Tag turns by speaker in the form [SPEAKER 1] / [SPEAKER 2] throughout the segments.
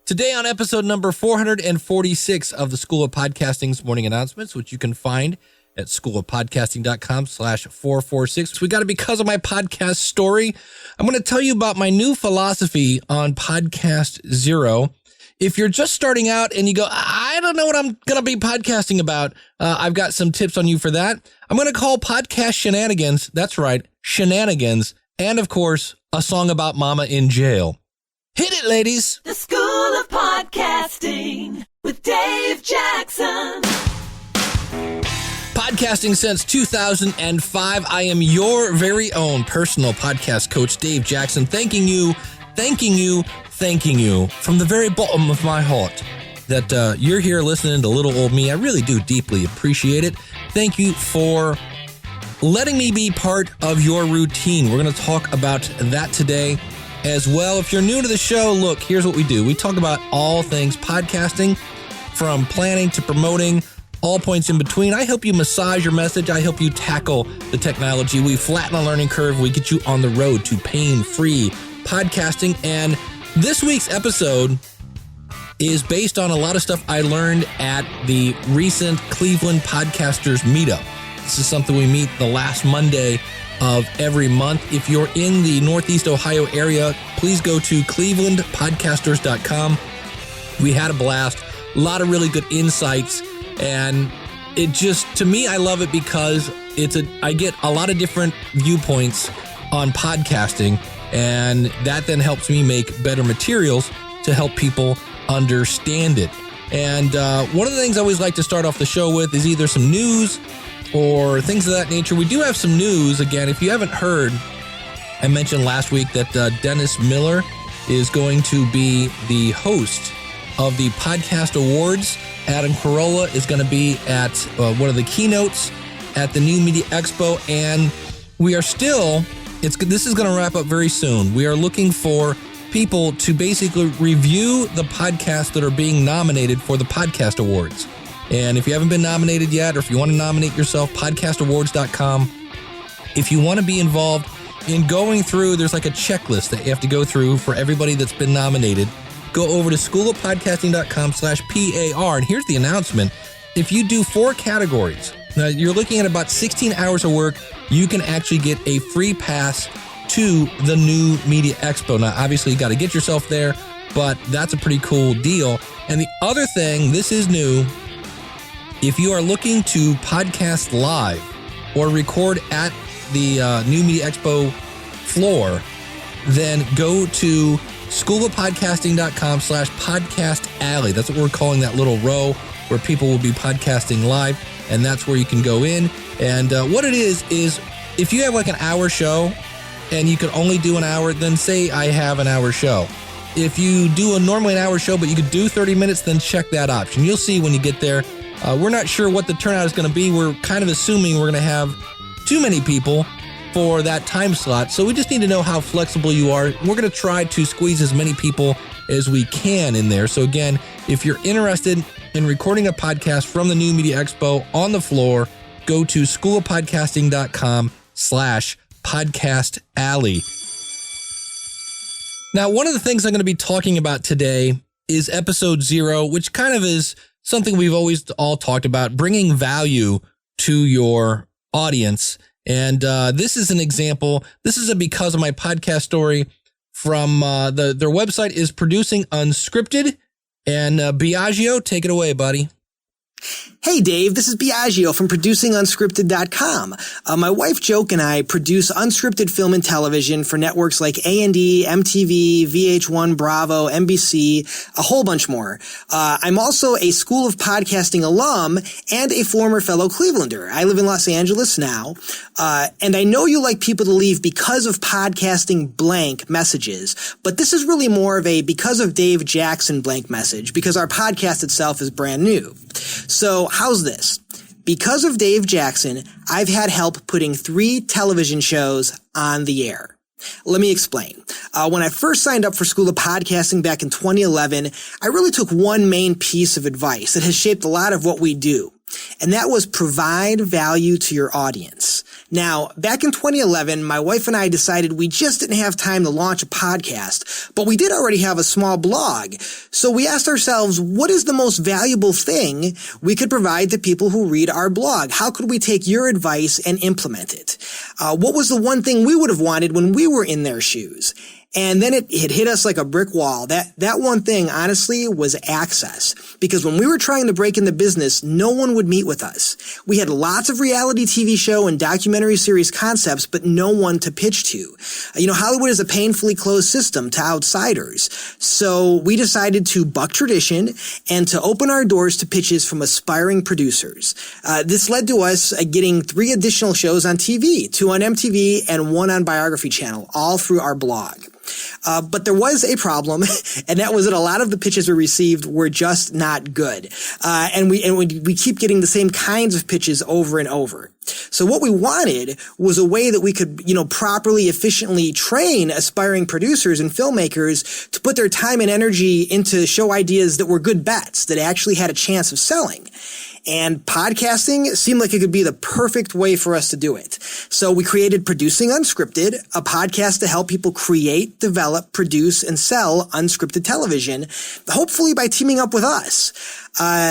[SPEAKER 1] Today on episode number 446 of the School of Podcasting's morning announcements, which you can find at schoolofpodcasting.com/446. We got it because of my podcast story. I'm going to tell you about my new philosophy on Podcast Zero. If you're just starting out and you go, I don't know what I'm going to be podcasting about, I've got some tips on you for that. I'm going to call podcast shenanigans. That's right, shenanigans. And of course, a song about mama in jail. Hit it, ladies.
[SPEAKER 2] The School of Podcasting with Dave Jackson.
[SPEAKER 1] Podcasting since 2005. I am your very own personal podcast coach, Dave Jackson, thanking you from the very bottom of my heart that you're here listening to little old me. I really do deeply appreciate it. Thank you for letting me be part of your routine. We're going to talk about that today as well. If you're new to the show, look, here's what we do. We talk about all things podcasting, from planning to promoting, all points in between. I help you massage your message. I help you tackle the technology. We flatten a learning curve. We get you on the road to pain-free podcasting. And this week's episode is based on a lot of stuff I learned at the recent Cleveland Podcasters Meetup. This is something we meet the last Monday of every month. If you're in the Northeast Ohio area, please go to clevelandpodcasters.com. We had a blast, a lot of really good insights, and it just, to me, I love it because I get a lot of different viewpoints on podcasting, and that then helps me make better materials to help people understand it. And one of the things I always like to start off the show with is either some news or things of that nature. We do have some news. Again, if you haven't heard, I mentioned last week that Dennis Miller is going to be the host of the Podcast Awards. Adam Carolla is going to be at one of the keynotes at the New Media Expo, and we are still, this is going to wrap up very soon. We are looking for people to basically review the podcasts that are being nominated for the Podcast Awards. And if you haven't been nominated yet, or if you want to nominate yourself, podcastawards.com. If you want to be involved in going through, there's like a checklist that you have to go through for everybody that's been nominated. Go over to schoolofpodcasting.com/PAR. And here's the announcement. If you do 4 categories, now you're looking at about 16 hours of work, you can actually get a free pass to the New Media Expo. Now, obviously, you got to get yourself there, but that's a pretty cool deal. And the other thing, this is new. If you are looking to podcast live or record at the New Media Expo floor, then go to schoolofpodcasting.com/podcast alley. That's what we're calling that little row where people will be podcasting live, and that's where you can go in. And what it is if you have like an hour show and you can only do an hour, then say I have an hour show. If you do normally an hour show, but you could do 30 minutes, then check that option. You'll see when you get there. We're not sure what the turnout is going to be. We're kind of assuming we're going to have too many people for that time slot. So we just need to know how flexible you are. We're going to try to squeeze as many people as we can in there. So again, if you're interested in recording a podcast from the New Media Expo on the floor, go to schoolofpodcasting.com/podcast alley. Now, one of the things I'm going to be talking about today is episode 0, which kind of is something we've always all talked about, bringing value to your audience. And this is an example. This is a because of my podcast story from their website is Producing Unscripted. And Biagio, take it away, buddy.
[SPEAKER 3] Hey Dave, this is Biagio from ProducingUnscripted.com. My wife Joke and I produce unscripted film and television for networks like A&E, MTV, VH1, Bravo, NBC, a whole bunch more. I'm also a School of Podcasting alum and a former fellow Clevelander. I live in Los Angeles now, and I know you like people to leave because of podcasting blank messages, but this is really more of a because of Dave Jackson blank message because our podcast itself is brand new. So how's this? Because of Dave Jackson, I've had help putting 3 television shows on the air. Let me explain. When I first signed up for School of Podcasting back in 2011, I really took one main piece of advice that has shaped a lot of what we do, and that was provide value to your audience. Now, back in 2011, my wife and I decided we just didn't have time to launch a podcast, but we did already have a small blog. So we asked ourselves, what is the most valuable thing we could provide to people who read our blog? How could we take your advice and implement it? What was the one thing we would have wanted when we were in their shoes? And then it hit us like a brick wall. That one thing, honestly, was access. Because when we were trying to break into business, no one would meet with us. We had lots of reality TV show and documentary series concepts, but no one to pitch to. Hollywood is a painfully closed system to outsiders. So we decided to buck tradition and to open our doors to pitches from aspiring producers. This led to us getting 3 additional shows on TV, 2 on MTV and 1 on Biography Channel, all through our blog. But there was a problem, and that was that a lot of the pitches we received were just not good. And we keep getting the same kinds of pitches over and over. So what we wanted was a way that we could, properly, efficiently train aspiring producers and filmmakers to put their time and energy into show ideas that were good bets, that actually had a chance of selling. And podcasting seemed like it could be the perfect way for us to do it. So we created Producing Unscripted, a podcast to help people create, develop, produce, and sell unscripted television, hopefully by teaming up with us.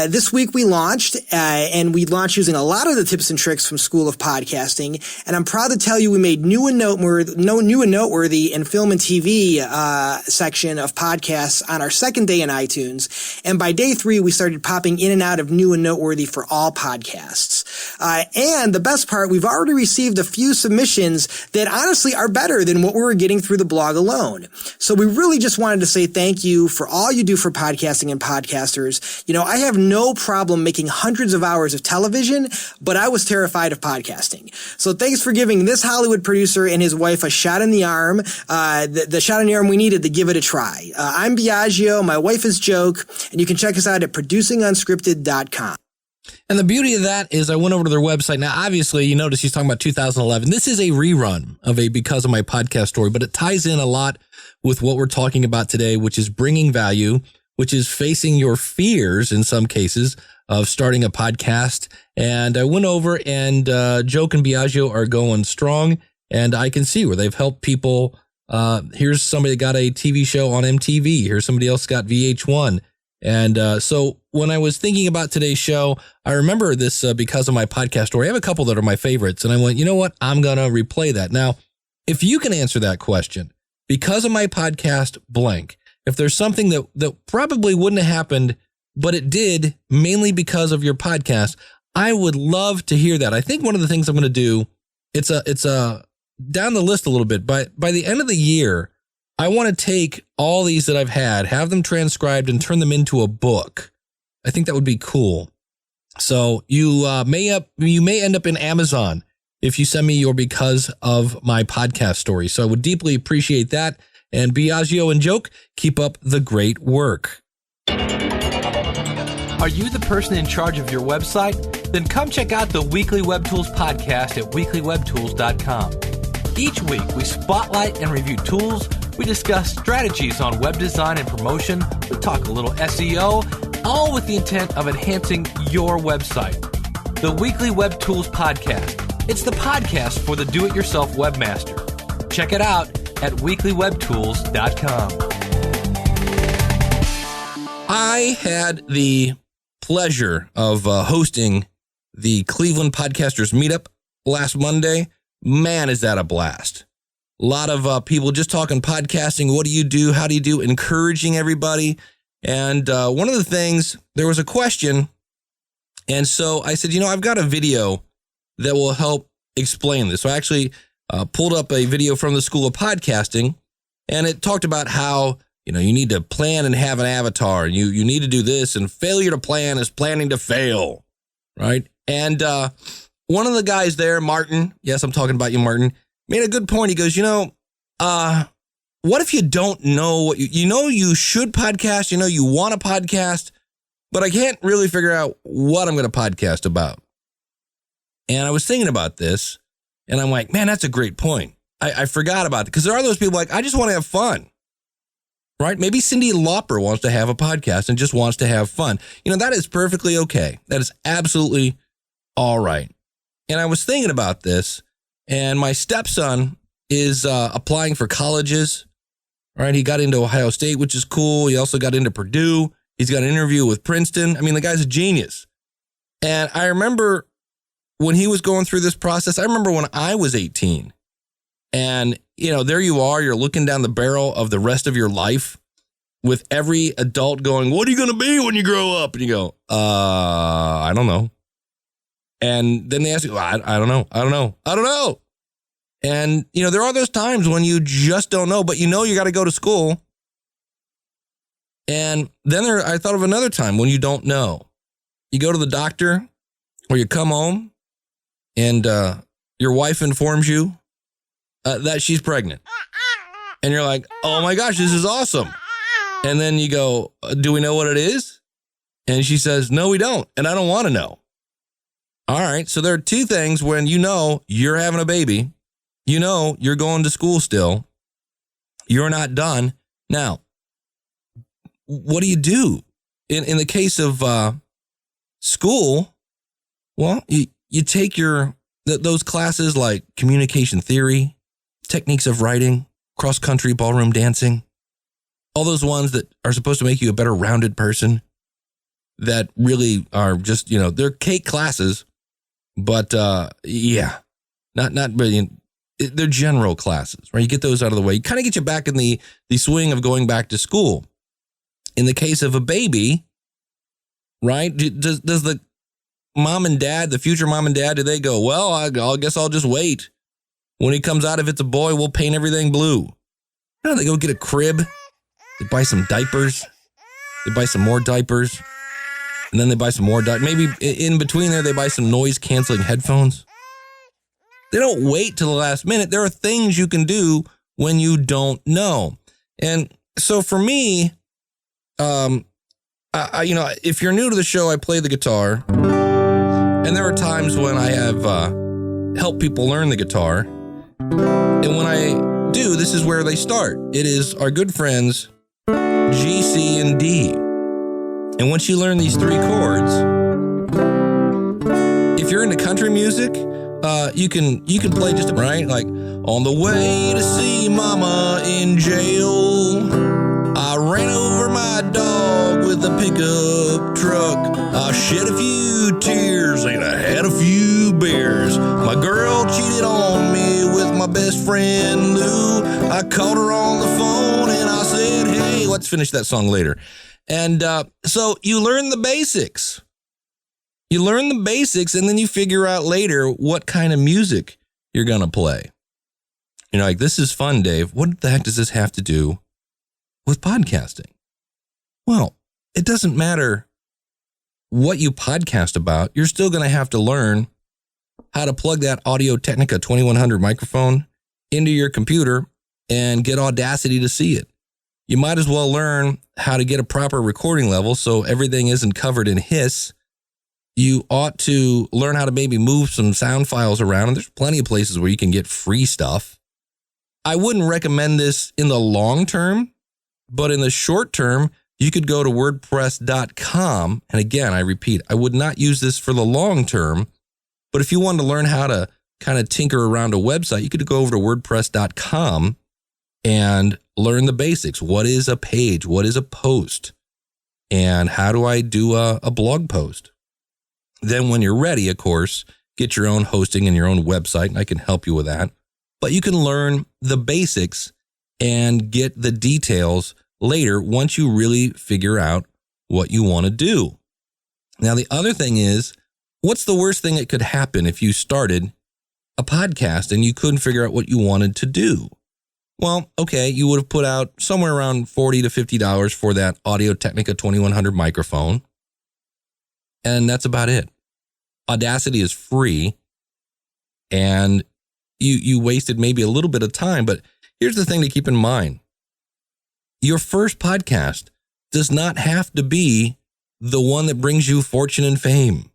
[SPEAKER 3] This week we launched, and we launched using a lot of the tips and tricks from School of Podcasting. And I'm proud to tell you we made new and noteworthy in film and TV section of podcasts on our second day in iTunes. And by day 3, we started popping in and out of new and noteworthy for all podcasts. And the best part, we've already received a few submissions that honestly are better than what we were getting through the blog alone. So we really just wanted to say thank you for all you do for podcasting and podcasters. I have no problem making hundreds of hours of television, but I was terrified of podcasting. So thanks for giving this Hollywood producer and his wife a shot in the arm, the shot in the arm we needed to give it a try. I'm Biagio, my wife is Joke, and you can check us out at producingunscripted.com.
[SPEAKER 1] And the beauty of that is I went over to their website. Now, obviously, you notice he's talking about 2011. This is a rerun of a Because of My Podcast story, but it ties in a lot with what we're talking about today, which is bringing value, which is facing your fears in some cases of starting a podcast. And I went over and Joke and Biagio are going strong, and I can see where they've helped people. Here's somebody that got a TV show on MTV. Here's somebody else got VH1. And so when I was thinking about today's show, I remember this Because of My Podcast story. I have a couple that are my favorites, and I went, you know what? I'm going to replay that. Now, if you can answer that question, because of my podcast blank, if there's something that probably wouldn't have happened, but it did mainly because of your podcast, I would love to hear that. I think one of the things I'm going to do, it's down the list a little bit, but by the end of the year, I want to take all these that I've had, have them transcribed, and turn them into a book. I think that would be cool. So you may end up in Amazon if you send me your Because of My Podcast story. So I would deeply appreciate that. And Biagio and Joke, keep up the great work.
[SPEAKER 4] Are you the person in charge of your website? Then come check out the Weekly Web Tools podcast at weeklywebtools.com. Each week, we spotlight and review tools. We discuss strategies on web design and promotion. We talk a little SEO, all with the intent of enhancing your website. The Weekly Web Tools podcast. It's the podcast for the do-it-yourself webmaster. Check it out at weeklywebtools.com.
[SPEAKER 1] I had the pleasure of hosting the Cleveland Podcasters Meetup last Monday. Man, is that a blast. A lot of people just talking podcasting. What do you do? How do you do? Encouraging everybody. And one of the things, there was a question. And so I said, I've got a video that will help explain this. So I actually pulled up a video from the School of Podcasting, and it talked about how, you need to plan and have an avatar. You need to do this, and failure to plan is planning to fail, right? And one of the guys there, Martin, yes, I'm talking about you, Martin, made a good point. He goes, what if you don't know what you should podcast, you want to podcast, but I can't really figure out what I'm going to podcast about. And I was thinking about this, and I'm like, man, that's a great point. I forgot about it, because there are those people like, I just want to have fun, right? Maybe Cyndi Lauper wants to have a podcast and just wants to have fun. That is perfectly okay. That is absolutely all right. And I was thinking about this, And my stepson is applying for colleges, right? He got into Ohio State, which is cool. He also got into Purdue. He's got an interview with Princeton. I mean, the guy's a genius. And I remember when he was going through this process, I remember when I was 18 and, there you are, you're looking down the barrel of the rest of your life with every adult going, what are you going to be when you grow up? And you go, I don't know. And then they ask you, I don't know. And, there are those times when you just don't know, but you got to go to school. And then I thought of another time when you don't know. You go to the doctor or you come home and your wife informs you that she's pregnant. And you're like, oh my gosh, this is awesome. And then you go, do we know what it is? And she says, no, we don't. And I don't want to know. All right. So there are two things when you're having a baby, you're going to school still, you're not done. Now, what do you do? In the case of school, well, you take those classes like communication theory, techniques of writing, cross-country ballroom dancing, all those ones that are supposed to make you a better rounded person that really are just, they're cake classes, but not really, they're general classes, right? You get those out of the way. You kind of get you back in the swing of going back to school. In the case of a baby, right? Does the mom and dad, the future mom and dad, do they go, well, I guess I'll just wait. When he comes out, if it's a boy, we'll paint everything blue. No, they go get a crib. They buy some diapers. They buy some more diapers. And then they buy some more diapers. Maybe in between there, they buy some noise-canceling headphones. They don't wait till the last minute. There are things you can do when you don't know. And so for me, if you're new to the show, I play the guitar. And there are times when I have helped people learn the guitar. And when I do, this is where they start. It is our good friends G, C, and D. And once you learn these three chords, if you're into country music, you can play just right, like on the way to see Mama in jail, I ran over my dog with a pickup truck. I shed a few tears and I had a few beers. My girl cheated on me with my best friend Lou. I called her on the phone and I said, hey, let's finish that song later. And so you learn the basics. You learn the basics and then you figure out later what kind of music you're going to play. You're like, this is fun, Dave. What the heck does this have to do with podcasting? Well, it doesn't matter what you podcast about. You're still going to have to learn how to plug that Audio-Technica 2100 microphone into your computer and get Audacity to see it. You might as well learn how to get a proper recording level so everything isn't covered in hiss. You ought to learn how to maybe move some sound files around, and there's plenty of places where you can get free stuff. I wouldn't recommend this in the long term, but in the short term, you could go to WordPress.com. And again, I repeat, I would not use this for the long term, but if you wanted to learn how to kind of tinker around a website, you could go over to WordPress.com and learn the basics. What is a page? What is a post? And how do I do a blog post? Then when you're ready, of course, get your own hosting and your own website, and I can help you with that. But you can learn the basics and get the details later once you really figure out what you want to do. Now, the other thing is, what's the worst thing that could happen if you started a podcast and you couldn't figure out what you wanted to do? Well, okay, you would have put out somewhere around $40 to $50 for that Audio-Technica 2100 microphone. And that's about it. Audacity is free. And you wasted maybe a little bit of time. But here's the thing to keep in mind. Your first podcast does not have to be the one that brings you fortune and fame.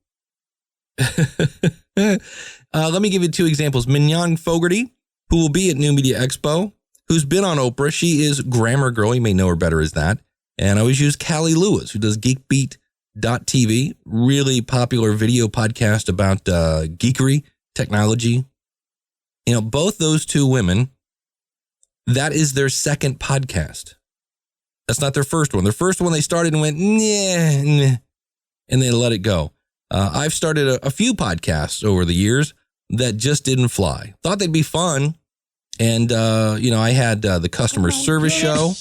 [SPEAKER 1] Let me give you two examples. Mignon Fogarty, who will be at New Media Expo, who's been on Oprah. She is Grammar Girl. You may know her better as that. And I always use Callie Lewis, who does GeekBeat.tv, really popular video podcast about geekery, technology. Both those two women, that is their second podcast. That's not their first one. Their first one, they started and went, nah, and they let it go. I've started a few podcasts over the years that just didn't fly. Thought they'd be fun. And, I had the customer service show.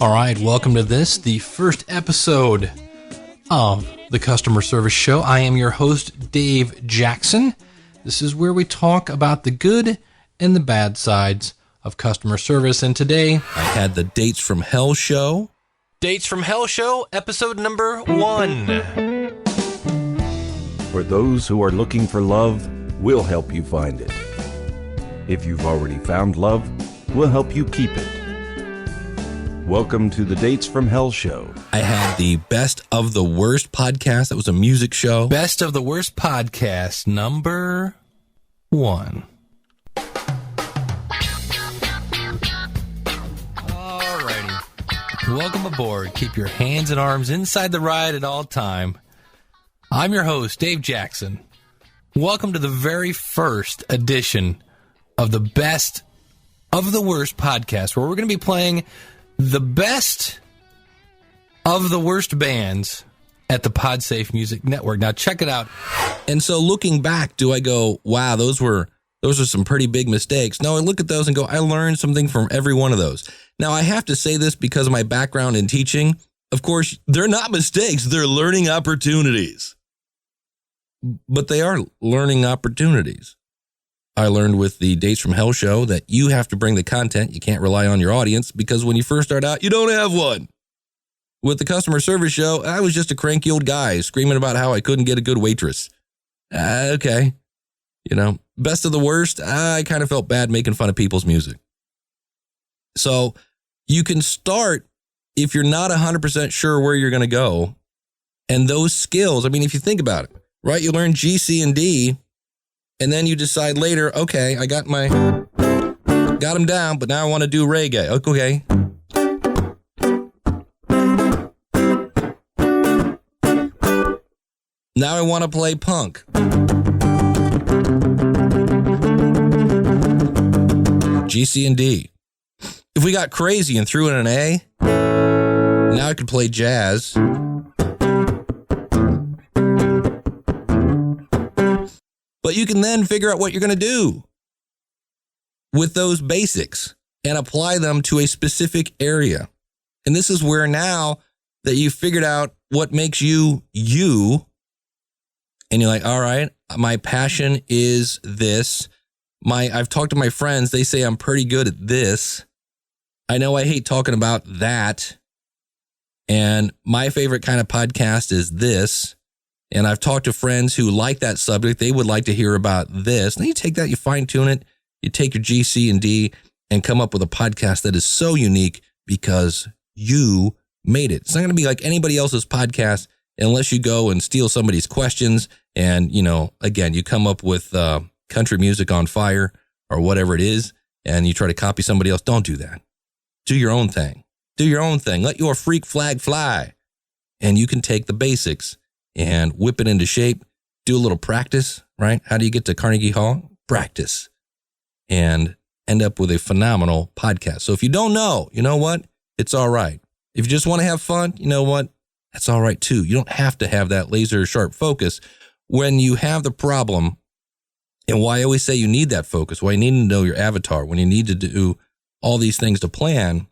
[SPEAKER 1] All right, welcome to the first episode of the customer service show. I am your host, Dave Jackson. This is where we talk about the good and the bad sides of customer service. And today I had the Dates from Hell show. Dates from Hell show, episode number 1.
[SPEAKER 5] For those who are looking for love, we'll help you find it. If you've already found love, we'll help you keep it. Welcome to the Dates from Hell show.
[SPEAKER 1] I had the Best of the Worst podcast. That was a music show. Best of the Worst podcast, number 1. Alrighty. Welcome aboard. Keep your hands and arms inside the ride at all time. I'm your host, Dave Jackson. Welcome to the very first edition of the Best of the Worst podcast, where we're going to be playing the best of the worst bands at the PodSafe Music Network. Now, check it out. And so looking back, do I go, wow, those are some pretty big mistakes? No, I look at those and go, I learned something from every one of those. Now, I have to say this because of my background in teaching. Of course, they're not mistakes. They're learning opportunities. But they are learning opportunities. I learned with the Dates from Hell show that you have to bring the content. You can't rely on your audience because when you first start out, you don't have one. With the customer service show, I was just a cranky old guy screaming about how I couldn't get a good waitress. Okay. Best of the worst, I kind of felt bad making fun of people's music. So you can start if you're not 100% sure where you're going to go. And those skills, if you think about it, right? You learn G, C, and D. And then you decide later, okay, I got them down, but now I want to do reggae. Okay. Now I want to play punk. G, C, and D. If we got crazy and threw in an A, now I could play jazz. But you can then figure out what you're going to do with those basics and apply them to a specific area. And this is where now that you've figured out what makes you, and you're like, all right, my passion is this. I've talked to my friends. They say I'm pretty good at this. I know I hate talking about that. And my favorite kind of podcast is this. And I've talked to friends who like that subject. They would like to hear about this. Then you take that, you fine tune it, you take your G, C, and D and come up with a podcast that is so unique because you made it. It's not going to be like anybody else's podcast unless you go and steal somebody's questions. And, again, you come up with country music on fire or whatever it is, and you try to copy somebody else. Don't do that. Do your own thing. Do your own thing. Let your freak flag fly. And you can take the basics and whip it into shape, do a little practice, right? How do you get to Carnegie Hall? Practice. And end up with a phenomenal podcast. So if you don't know, you know what? It's all right. If you just want to have fun, you know what? That's all right too. You don't have to have that laser sharp focus. When you have the problem, and why I always say you need that focus, why you need to know your avatar, when you need to do all these things to plan,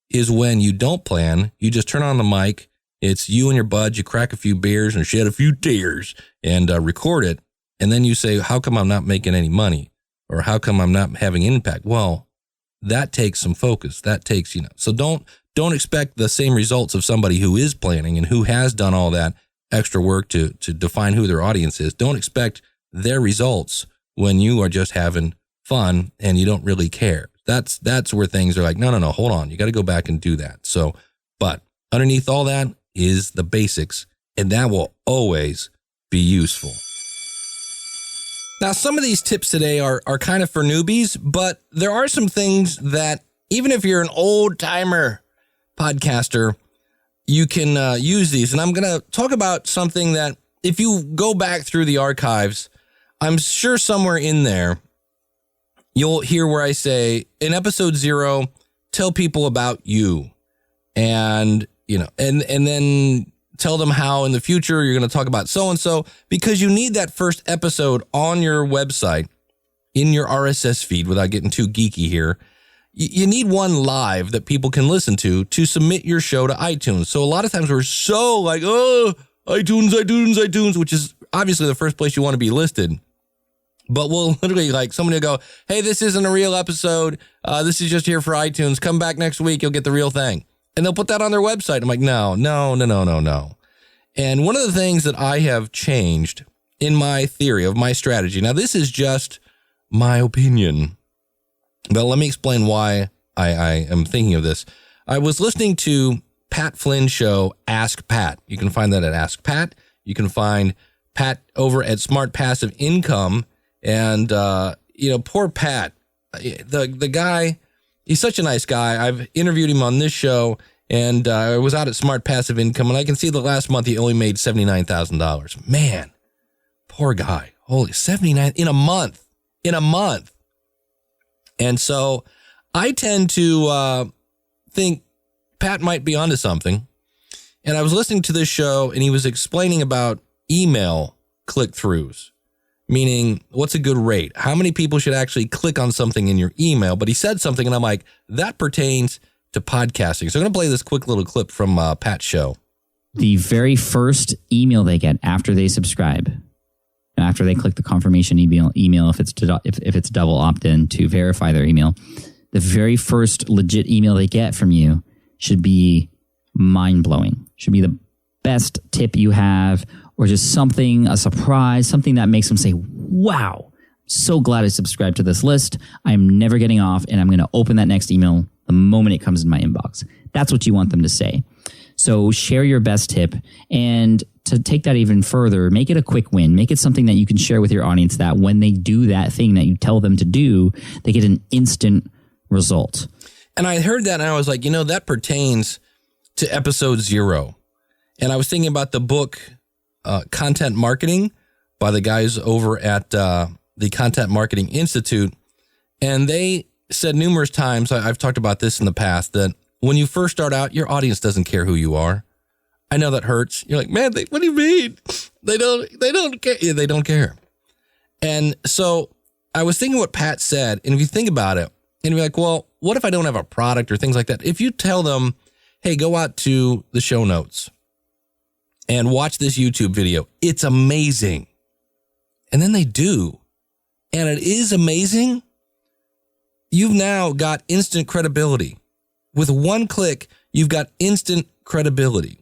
[SPEAKER 1] is when you don't plan, you just turn on the mic. It's you and your bud, you crack a few beers and shed a few tears and record it. And then you say, how come I'm not making any money? Or how come I'm not having impact? Well, that takes some focus. That takes, so don't expect the same results of somebody who is planning and who has done all that extra work to define who their audience is. Don't expect their results when you are just having fun and you don't really care. That's where things are like, no, hold on. You got to go back and do that. So, but underneath all that is the basics, and that will always be useful. Now, some of these tips today are kind of for newbies, but there are some things that even if you're an old timer podcaster, you can use these. And I'm going to talk about something that if you go back through the archives, I'm sure somewhere in there, you'll hear where I say, in episode 0, tell people about you. And, and then tell them how in the future you're going to talk about so-and-so, because you need that first episode on your website, in your RSS feed, without getting too geeky here. You need one live that people can listen to submit your show to iTunes. So a lot of times we're so like, oh, iTunes, which is obviously the first place you want to be listed. But we'll literally, like, somebody will go, hey, this isn't a real episode. This is just here for iTunes. Come back next week. You'll get the real thing. And they'll put that on their website. I'm like, no. And one of the things that I have changed in my theory of my strategy, now this is just my opinion, but let me explain why I am thinking of this. I was listening to Pat Flynn's show, Ask Pat. You can find that at Ask Pat. You can find Pat over at Smart Passive Income. And, poor Pat, the guy, he's such a nice guy. I've interviewed him on this show, and I was out at Smart Passive Income, and I can see the last month he only made $79,000. Man, poor guy. Holy, 79 in a month. And so I tend to think Pat might be onto something. And I was listening to this show, and he was explaining about email click-throughs. Meaning, what's a good rate? How many people should actually click on something in your email? But he said something, and I'm like, that pertains to podcasting. So I'm going to play this quick little clip from Pat's show.
[SPEAKER 6] The very first email they get after they subscribe, after they click the confirmation email if it's double opt-in to verify their email, the very first legit email they get from you should be mind-blowing. Should be the best tip you have, or just something, a surprise, something that makes them say, wow, so glad I subscribed to this list. I'm never getting off, and I'm going to open that next email the moment it comes in my inbox. That's what you want them to say. So share your best tip, and to take that even further, make it a quick win. Make it something that you can share with your audience, that when they do that thing that you tell them to do, they get an instant result.
[SPEAKER 1] And I heard that, and I was like, that pertains to episode 0. And I was thinking about the book, Content Marketing, by the guys over at the Content Marketing Institute. And they said numerous times, I've talked about this in the past, that when you first start out, your audience doesn't care who you are. I know that hurts. You're like, man, what do you mean? They don't care. Yeah, they don't care. And so I was thinking what Pat said, and if you think about it, and you're like, well, what if I don't have a product or things like that? If you tell them, hey, go out to the show notes and watch this YouTube video, it's amazing. And then they do. And it is amazing. You've now got instant credibility. With one click, you've got instant credibility.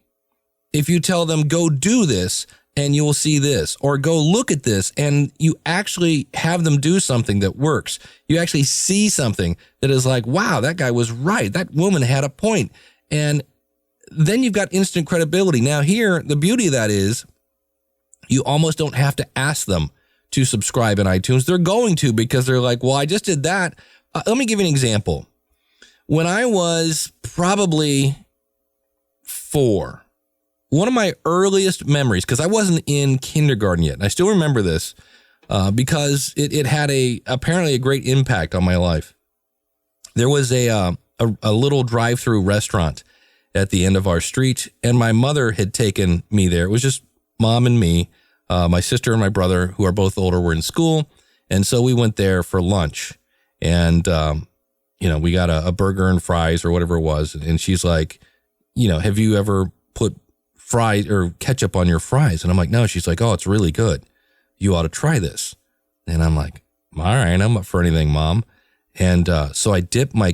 [SPEAKER 1] If you tell them, go do this and you will see this, or go look at this, and you actually have them do something that works. You actually see something that is like, wow, that guy was right. That woman had a point. And then you've got instant credibility. Now here, the beauty of that is you almost don't have to ask them to subscribe in iTunes. They're going to, because they're like, well, I just did that. Let me give you an example. When I was probably 4, one of my earliest memories, because I wasn't in kindergarten yet, and I still remember this because it had apparently a great impact on my life. There was a little drive-through restaurant at the end of our street, and my mother had taken me there. It was just mom and me. My sister and my brother, who are both older, were in school, and so we went there for lunch. And, we got a burger and fries or whatever it was, and she's like, have you ever put fries or ketchup on your fries? And I'm like, no. She's like, oh, it's really good. You ought to try this. And I'm like, all right, I'm up for anything, Mom. And so I dipped my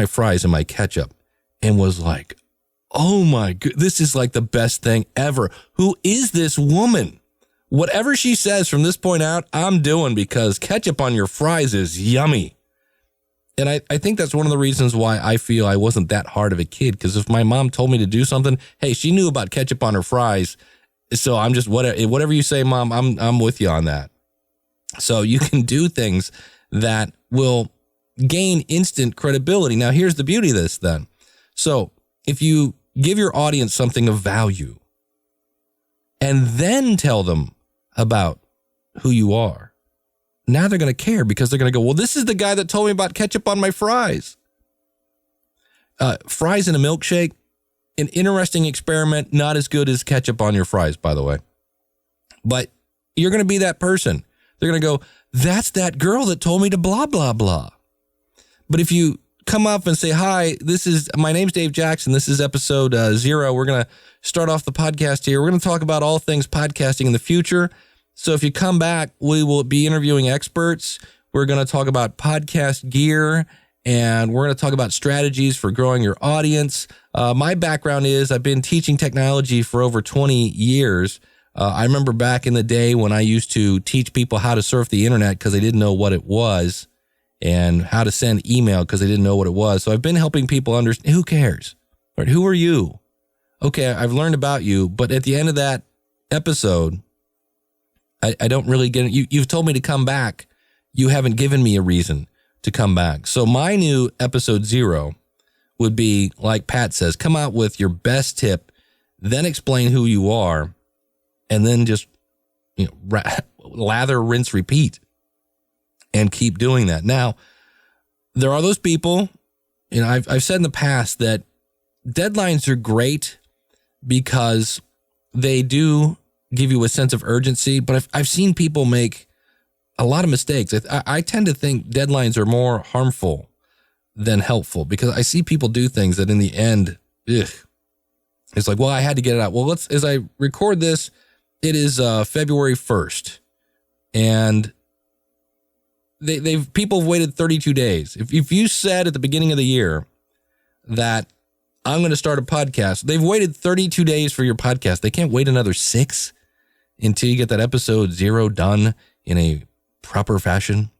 [SPEAKER 1] fries in my ketchup and was like, oh my God, this is like the best thing ever. Who is this woman? Whatever she says from this point out, I'm doing, because ketchup on your fries is yummy. And I think that's one of the reasons why I feel I wasn't that hard of a kid, because if my mom told me to do something, hey, she knew about ketchup on her fries. So I'm just, whatever you say, Mom, I'm with you on that. So you can do things that will gain instant credibility. Now, here's the beauty of this then. So if you give your audience something of value, and then tell them about who you are, now they're going to care because they're going to go, well, this is the guy that told me about ketchup on my fries. Fries in a milkshake, an interesting experiment, not as good as ketchup on your fries, by the way. But you're going to be that person. They're going to go, that's that girl that told me to blah, blah, blah. But if you come up and say, hi, my name's Dave Jackson. This is episode 0. We're going to start off the podcast here. We're going to talk about all things podcasting in the future. So if you come back, we will be interviewing experts. We're going to talk about podcast gear, and we're going to talk about strategies for growing your audience. My background is I've been teaching technology for over 20 years. I remember back in the day when I used to teach people how to surf the internet because they didn't know what it was, and how to send email because they didn't know what it was. So I've been helping people understand, who cares? Right? Who are you? Okay, I've learned about you, but at the end of that episode, I don't really get it. You've told me to come back. You haven't given me a reason to come back. So my new episode 0 would be, like Pat says, come out with your best tip, then explain who you are, and then just lather, rinse, repeat, and keep doing that. Now, there are those people, I've said in the past that deadlines are great because they do give you a sense of urgency, but I've seen people make a lot of mistakes. I tend to think deadlines are more harmful than helpful because I see people do things that in the end, it's like, well, I had to get it out. Well, as I record this, it is February 1st, and people have waited 32 days. If you said at the beginning of the year that I'm going to start a podcast, they've waited 32 days for your podcast. They can't wait another 6 until you get that episode 0 done in a proper fashion.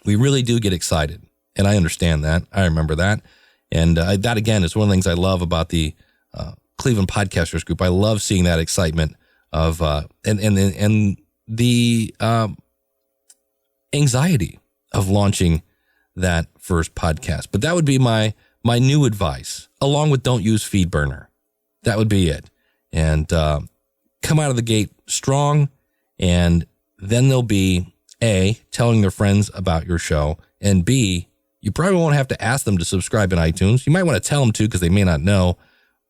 [SPEAKER 1] We really do get excited, and I understand that. I remember that. And that, again, is one of the things I love about the Cleveland Podcasters Group. I love seeing that excitement of and the anxiety of launching that first podcast. But that would be my new advice, along with don't use FeedBurner. That would be it. And come out of the gate strong, and then they'll be A, telling their friends about your show, and B, you probably won't have to ask them to subscribe in iTunes. You might want to tell them to because they may not know,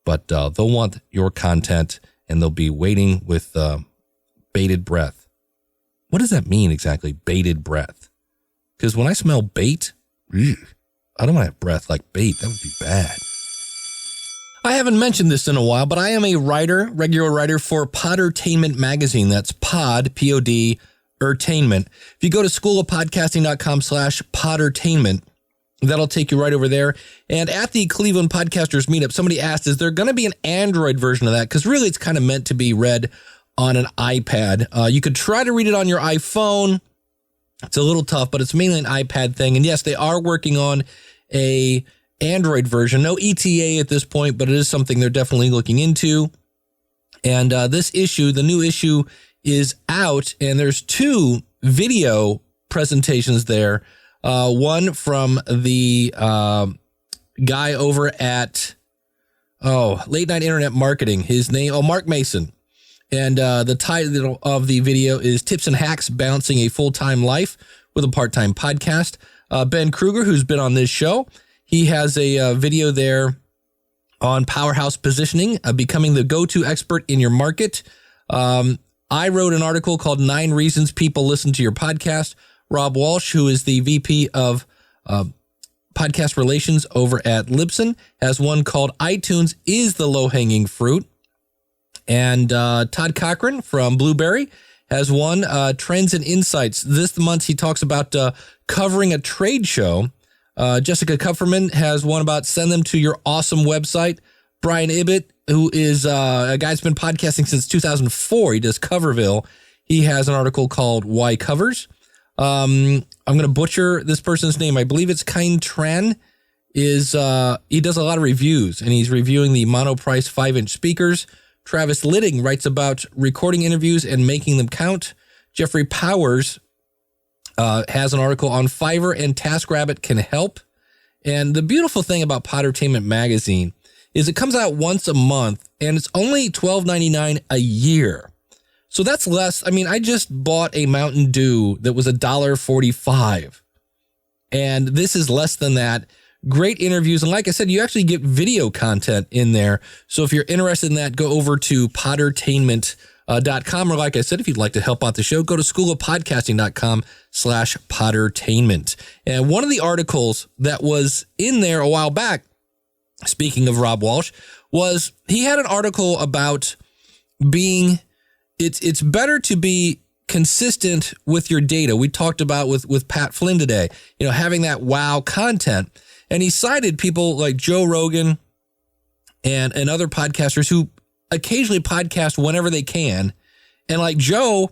[SPEAKER 1] but they'll want your content, and they'll be waiting with bated breath. What does that mean exactly, bated breath? Because when I smell bait, I don't want to have breath like bait. That would be bad. I haven't mentioned this in a while, but I am a writer, regular writer for Poddertainment magazine. That's Pod, P-O-D, Ertainment. If you go to schoolofpodcasting.com/Poddertainment, that'll take you right over there. And at the Cleveland Podcasters Meetup, somebody asked, is there going to be an Android version of that? Because really it's kind of meant to be read on an iPad. You could try to read it on your iPhone. It's a little tough, but it's mainly an iPad thing. And yes, they are working on a Android version. No ETA at this point, but it is something they're definitely looking into. And this issue, the new issue, is out, and there's 2 video presentations there. One from the guy over at Late Night Internet Marketing. His name, Mark Mason. And the title of the video is Tips and Hacks Balancing a Full-Time Life with a Part-Time Podcast. Ben Kruger, who's been on this show, he has a video there on powerhouse positioning, becoming the go-to expert in your market. I wrote an article called 9 Reasons People Listen to Your Podcast. Rob Walsh, who is the VP of podcast relations over at Libsyn, has one called iTunes is the Low-Hanging Fruit. And Todd Cochran from Blueberry has one, Trends and Insights. This month he talks about covering a trade show. Jessica Kupferman has one about send them to your awesome website. Brian Ibbett, who is a guy that's been podcasting since 2004. He does Coverville. He has an article called Why Covers. I'm going to butcher this person's name. I believe it's Kain Tran. He does a lot of reviews, and he's reviewing the Monoprice 5-inch speakers. Travis Litting writes about recording interviews and making them count. Jeffrey Powers has an article on Fiverr and TaskRabbit can help. And the beautiful thing about Poddertainment magazine is it comes out once a month, and it's only $12.99 a year. So that's less. I mean, I just bought a Mountain Dew that was $1.45, and this is less than that. Great interviews. And like I said, you actually get video content in there. So if you're interested in that, go over to pottertainment.com. Or like I said, if you'd like to help out the show, go to schoolofpodcasting.com/pottertainment. And one of the articles that was in there a while back, speaking of Rob Walsh, was he had an article about being, it's better to be consistent with your data. We talked about with Pat Flynn today, having that wow content. And he cited people like Joe Rogan and other podcasters who occasionally podcast whenever they can. And like Joe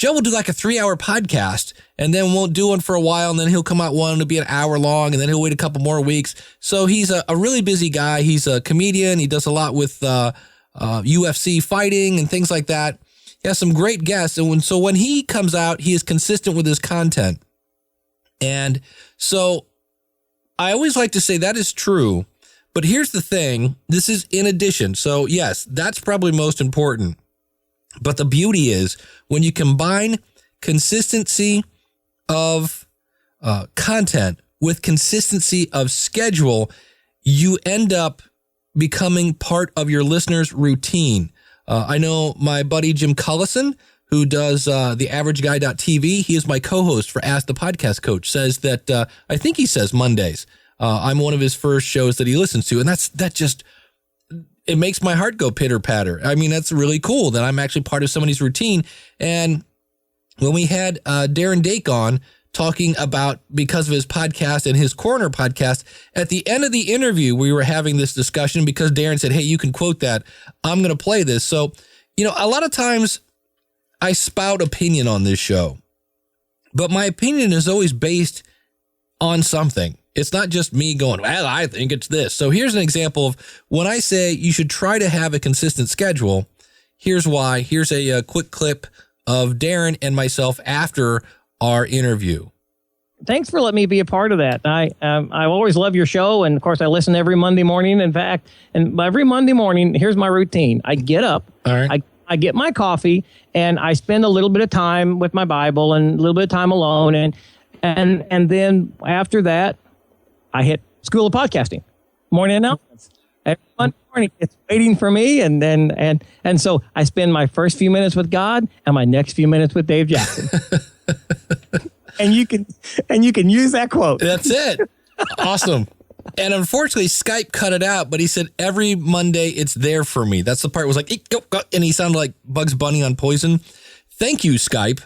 [SPEAKER 1] will do like a 3-hour podcast and then won't do one for a while. And then he'll come out one to be an hour long, and then he'll wait a couple more weeks. So he's a really busy guy. He's a comedian. He does a lot with UFC fighting and things like that. He has some great guests. And so when he comes out, he is consistent with his content. And so I always like to say that is true, but here's the thing. This is in addition. So yes, that's probably most important. But the beauty is when you combine consistency of content with consistency of schedule, you end up becoming part of your listeners' routine. I know my buddy Jim Cullison, who does the averageguy.tv. He is my co-host for Ask the Podcast Coach, says that, I think he says Mondays. I'm one of his first shows that he listens to. And that just, it makes my heart go pitter patter. I mean, that's really cool that I'm actually part of somebody's routine. And when we had Darren Dake on talking about, because of his podcast and his Corner podcast, at the end of the interview, we were having this discussion because Darren said, hey, you can quote that. I'm going to play this. So, a lot of times I spout opinion on this show, but my opinion is always based on something. It's not just me going, well, I think it's this. So here's an example of when I say you should try to have a consistent schedule. Here's why. Here's a quick clip of Darren and myself after our interview.
[SPEAKER 7] Thanks for letting me be a part of that. I always love your show. And of course, I listen every Monday morning. In fact, and every Monday morning, here's my routine. I get up. All right. I get my coffee and I spend a little bit of time with my Bible and a little bit of time alone. And then after that, I hit School of Podcasting. Morning announcements. Every Monday morning, it's waiting for me. And so I spend my first few minutes with God and my next few minutes with Dave Jackson. and you can use that quote.
[SPEAKER 1] That's it. Awesome. And unfortunately, Skype cut it out, but he said every Monday it's there for me. That's the part was like, and he sounded like Bugs Bunny on Poison. Thank you, Skype.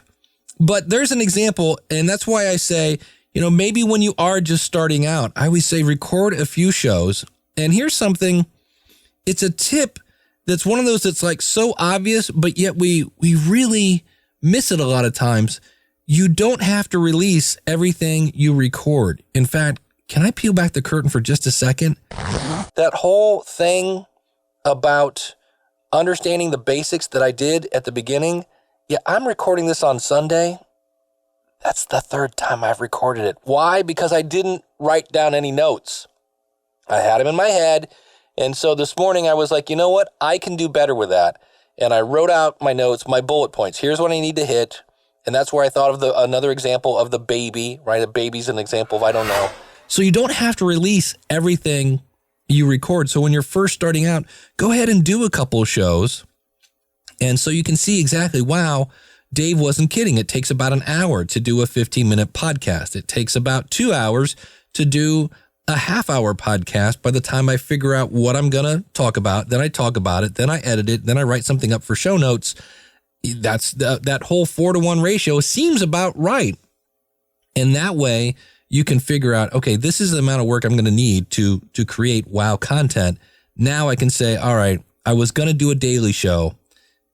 [SPEAKER 1] But there's an example, and that's why I say, maybe when you are just starting out, I always say record a few shows. And here's something, it's a tip that's one of those that's like so obvious, but yet we really miss it a lot of times. You don't have to release everything you record. In fact, can I peel back the curtain for just a second? That whole thing about understanding the basics that I did at the beginning, I'm recording this on Sunday. That's the third time I've recorded it. Why? Because I didn't write down any notes. I had them in my head. And so this morning I was like, you know what? I can do better with that. And I wrote out my notes, my bullet points. Here's what I need to hit. And that's where I thought of another example of the baby, right? A baby's an example of I don't know. So you don't have to release everything you record. So when you're first starting out, go ahead and do a couple of shows. And so you can see exactly, wow, Dave wasn't kidding. It takes about an hour to do a 15-minute podcast. It takes about 2 hours to do a half-hour podcast by the time I figure out what I'm going to talk about. Then I talk about it. Then I edit it. Then I write something up for show notes. That's that whole 4-to-1 ratio seems about right. And that way you can figure out, okay, this is the amount of work I'm going to need to create wow content. Now I can say, all right, I was going to do a daily show.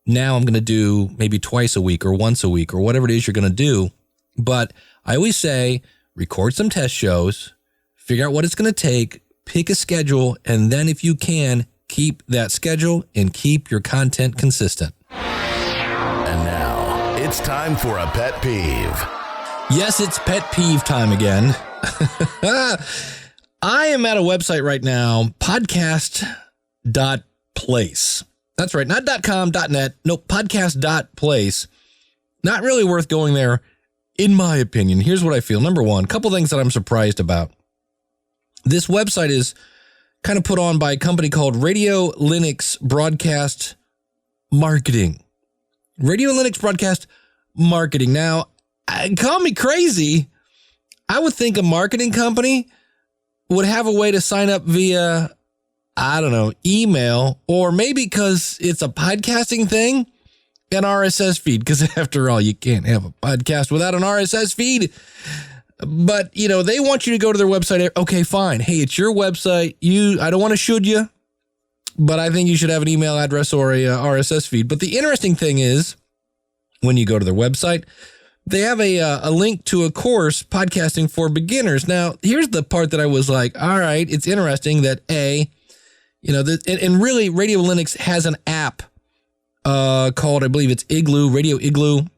[SPEAKER 1] Now I'm going to do maybe twice a week or once a week or whatever it is you're going to do. But I always say, record some test shows, figure out what it's going to take, pick a schedule, and then if you can, keep that schedule and keep your content consistent.
[SPEAKER 8] And now it's time for a pet peeve.
[SPEAKER 1] Yes, it's pet peeve time again. I am at a website right now, podcast.com. .place. That's right, not .com, .net, no, podcast.place. Not really worth going there, in my opinion. Here's what I feel. Number one, a couple things that I'm surprised about. This website is kind of put on by a company called Radio Linux Broadcast Marketing. Radio Linux Broadcast Marketing. Now, call me crazy. I would think a marketing company would have a way to sign up via, I don't know, email, or maybe because it's a podcasting thing, an RSS feed, because after all, you can't have a podcast without an RSS feed. But, you know, they want you to go to their website. Okay, fine. Hey, it's your website. I don't want to should you, but I think you should have an email address or a RSS feed. But the interesting thing is, when you go to their website, they have a link to a course, Podcasting for Beginners. Now, here's the part that I was like, all right, it's interesting that and really Radio Linux has an app called, I believe it's Igloo, Radio Igloo, and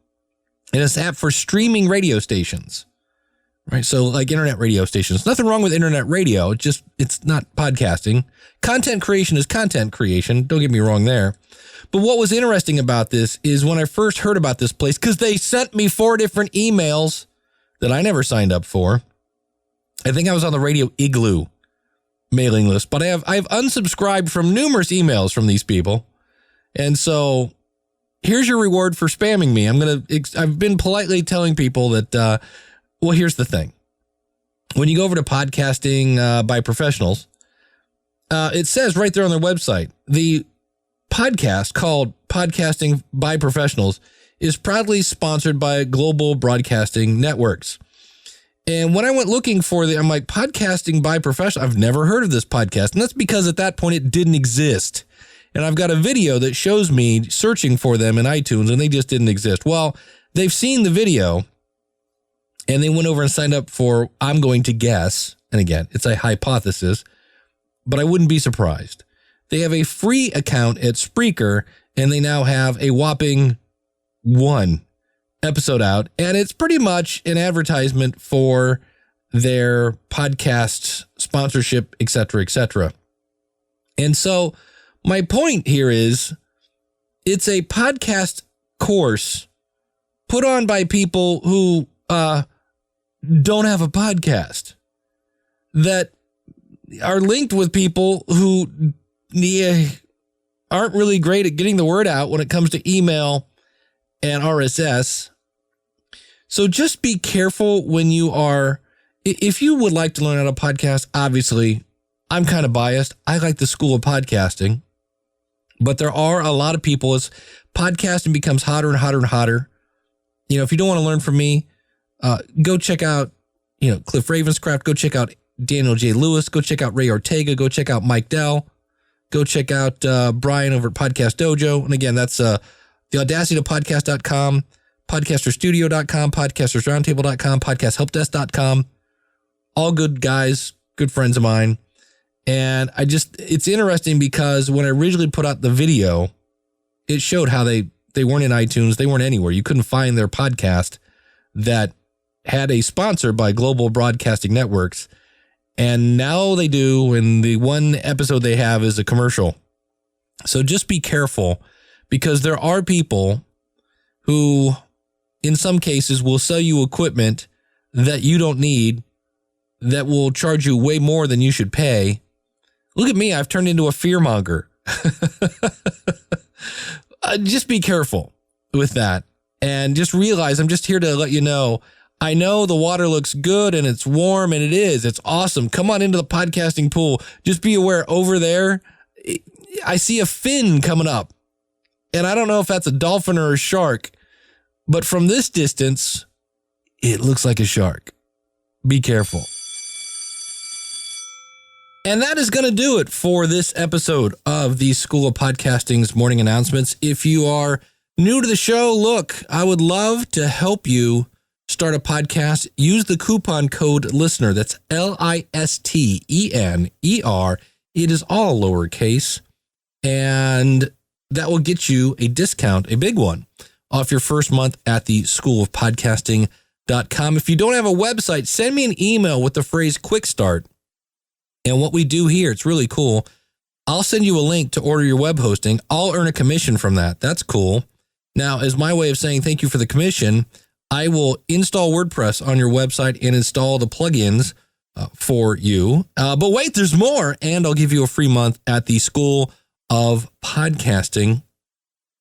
[SPEAKER 1] it's an app for streaming radio stations, right? So like internet radio stations. Nothing wrong with internet radio. It's not podcasting. Content creation is content creation. Don't get me wrong there. But what was interesting about this is when I first heard about this place, because they sent me 4 different emails that I never signed up for. I think I was on the Radio Igloo mailing list, but I've unsubscribed from numerous emails from these people. And so here's your reward for spamming me. I've been politely telling people that, well, here's the thing. When you go over to Podcasting by Professionals, it says right there on their website, the podcast called Podcasting by Professionals is proudly sponsored by Global Broadcasting Networks. And when I went looking for I'm like, Podcasting by Professionals, I've never heard of this podcast. And that's because at that point it didn't exist. And I've got a video that shows me searching for them in iTunes, and they just didn't exist. Well, they've seen the video, and they went over and signed up for, I'm going to guess, and again, it's a hypothesis, but I wouldn't be surprised. They have a free account at Spreaker, and they now have a whopping 1 episode out, and it's pretty much an advertisement for their podcast sponsorship, etc., etc. And so my point here is it's a podcast course put on by people who don't have a podcast, that are linked with people who aren't really great at getting the word out when it comes to email and RSS. So just be careful when you are, if you would like to learn how to podcast, obviously I'm kind of biased. I like the school of podcasting, but there are a lot of people as podcasting becomes hotter and hotter and hotter. You know, if you don't want to learn from me, go check out, Cliff Ravenscraft, go check out Daniel J. Lewis, go check out Ray Ortega, go check out Mike Dell, go check out Brian over at Podcast Dojo. And again, that's the audacitytopodcast.com, podcasterstudio.com, podcastersroundtable.com, podcasthelpdesk.com. All good guys, good friends of mine. And it's interesting because when I originally put out the video, it showed how they weren't in iTunes. They weren't anywhere. You couldn't find their podcast that had a sponsor by Global Broadcasting Networks. And now they do. And the one episode they have is a commercial. So just be careful, because there are people who, in some cases, will sell you equipment that you don't need, that will charge you way more than you should pay. Look at me. I've turned into a fearmonger. Just be careful with that. And just realize I'm just here to let you know, I know the water looks good and it's warm, and it is. It's awesome. Come on into the podcasting pool. Just be aware, over there, I see a fin coming up. And I don't know if that's a dolphin or a shark, but from this distance, it looks like a shark. Be careful. And that is going to do it for this episode of the School of Podcasting's morning announcements. If you are new to the show, look, I would love to help you start a podcast. Use the coupon code LISTENER. That's LISTENER. It is all lowercase. And that will get you a discount, a big one, off your first month at the schoolofpodcasting.com. If you don't have a website, send me an email with the phrase quick start. And what we do here, it's really cool. I'll send you a link to order your web hosting. I'll earn a commission from that. That's cool. Now, as my way of saying thank you for the commission, I will install WordPress on your website and install the plugins for you. But wait, there's more. And I'll give you a free month at the School of Podcasting,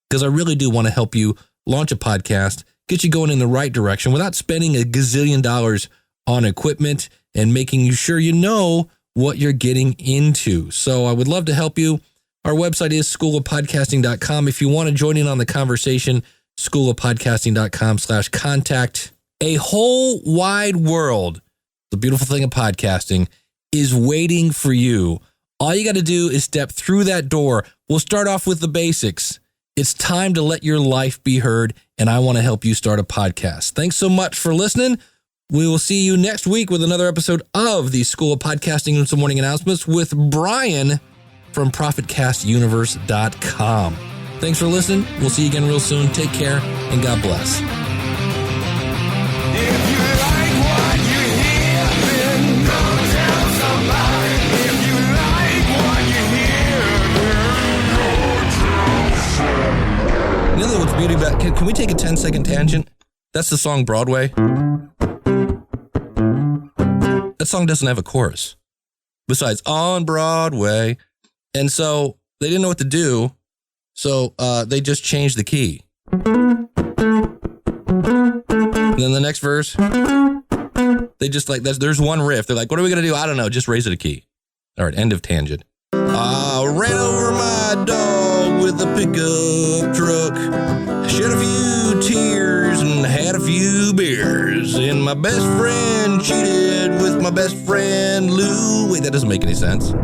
[SPEAKER 1] because I really do want to help you launch a podcast, get you going in the right direction without spending a gazillion dollars on equipment and making you sure you know what you're getting into. So I would love to help you. Our website is schoolofpodcasting.com. If you want to join in on the conversation, schoolofpodcasting.com/contact. A whole wide world, the beautiful thing of podcasting, is waiting for you. All you got to do is step through that door. We'll start off with the basics. It's time to let your life be heard, and I want to help you start a podcast. Thanks so much for listening. We will see you next week with another episode of the School of Podcasting and some morning announcements with Brian from ProfitCastUniverse.com. Thanks for listening. We'll see you again real soon. Take care, and God bless. You know what's beauty about? Can we take a 10-second tangent? That's the song Broadway. That song doesn't have a chorus. Besides, on Broadway. And so they didn't know what to do. So they just changed the key. And then the next verse, they just there's one riff. They're like, what are we going to do? I don't know. Just raise it a key. All right, end of tangent. I ran over my dog with a pickup truck. Shed a few tears and had a few beers. And my best friend cheated with my best friend Lou. Wait, that doesn't make any sense.